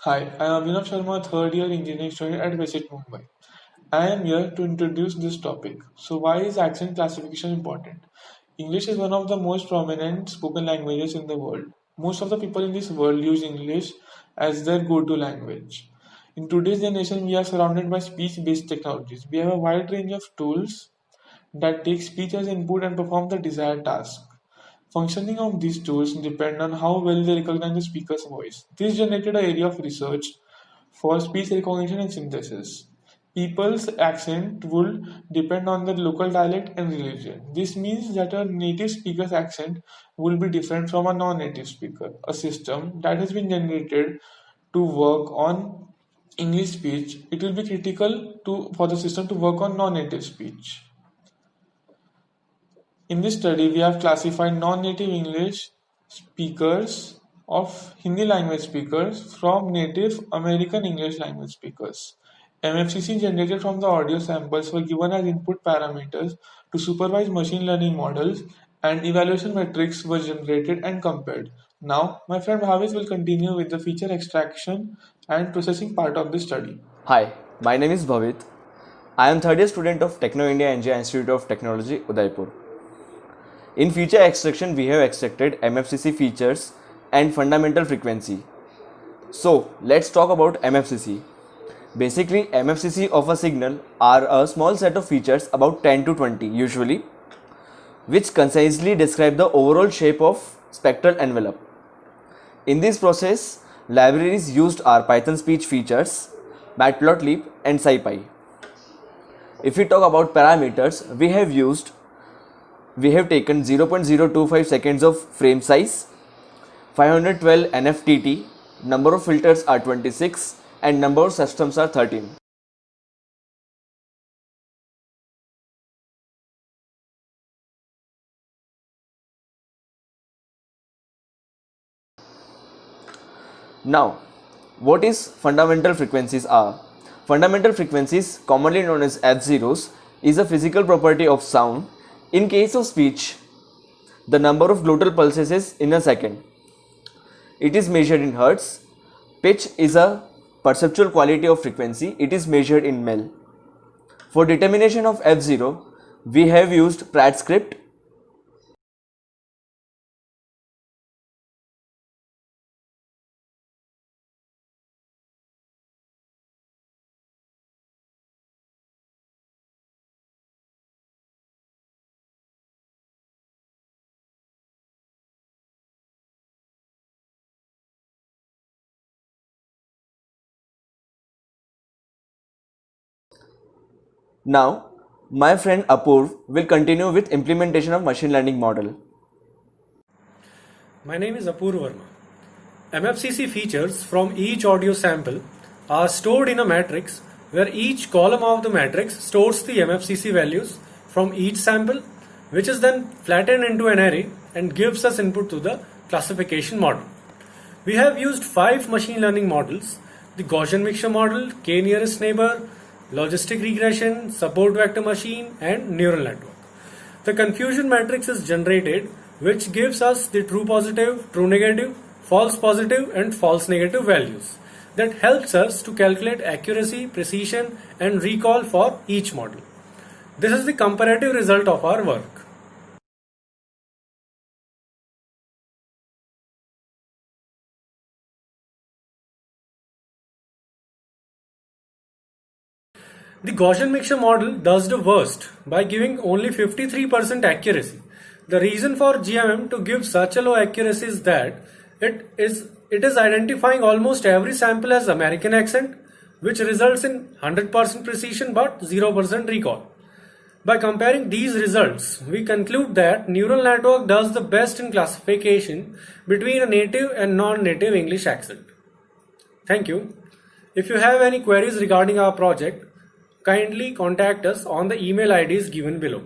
Hi, I am Abhinav Sharma, third year engineering student at Visit Mumbai. I am here to introduce this topic. So, why is accent classification important? English is one of the most prominent spoken languages in the world. Most of the people in this world use English as their go to language. In today's generation, we are surrounded by speech based technologies. We have a wide range of tools that take speech as input and perform the desired task. Functioning of these tools depend on how well they recognize the speaker's voice. This generated an area of research for speech recognition and synthesis. People's accent will depend on their local dialect and religion. This means that a native speaker's accent will be different from a non-native speaker. A system that has been generated to work on English speech, it will be critical for the system to work on non-native speech. In this study, we have classified non-native English speakers of Hindi language speakers from native American English language speakers. MFCC generated from the audio samples were given as input parameters to supervise machine learning models, and evaluation metrics were generated and compared. Now, my friend Bhavesh will continue with the feature extraction and processing part of the study. Hi, my name is Bhavit. I am third year student of Techno India NJ Institute of Technology, Udaipur. In feature extraction, we have extracted MFCC features and fundamental frequency. So, let's talk about MFCC. Basically, MFCC of a signal are a small set of features about 10 to 20 usually, which concisely describe the overall shape of spectral envelope. In this process, libraries used are Python speech features, Matplotlib and SciPy. If we talk about parameters, we have taken 0.025 seconds of frame size, 512 NFTT, number of filters are 26 and number of systems are 13. Now, what is fundamental frequencies are? Fundamental frequencies, commonly known as F0s, is a physical property of sound. In case of speech, the number of glottal pulses is in a second. It is measured in hertz. Pitch is a perceptual quality of frequency. It is measured in mel. For determination of F0, we have used Pratt script. Now, my friend Apurv will continue with implementation of machine learning model. My name is Apurva Verma. MFCC features from each audio sample are stored in a matrix where each column of the matrix stores the MFCC values from each sample, which is then flattened into an array and gives us input to the classification model. We have used 5 machine learning models: the Gaussian mixture model, k nearest neighbor, logistic regression, support vector machine, and neural network. The confusion matrix is generated, which gives us the true positive, true negative, false positive, and false negative values. That helps us to calculate accuracy, precision, and recall for each model. This is the comparative result of our work. The Gaussian mixture model does the worst by giving only 53% accuracy. The reason for GMM to give such a low accuracy is that it is identifying almost every sample as American accent, which results in 100% precision but 0% recall. By comparing these results, we conclude that neural network does the best in classification between a native and non-native English accent. Thank you. If you have any queries regarding our project, kindly contact us on the email IDs given below.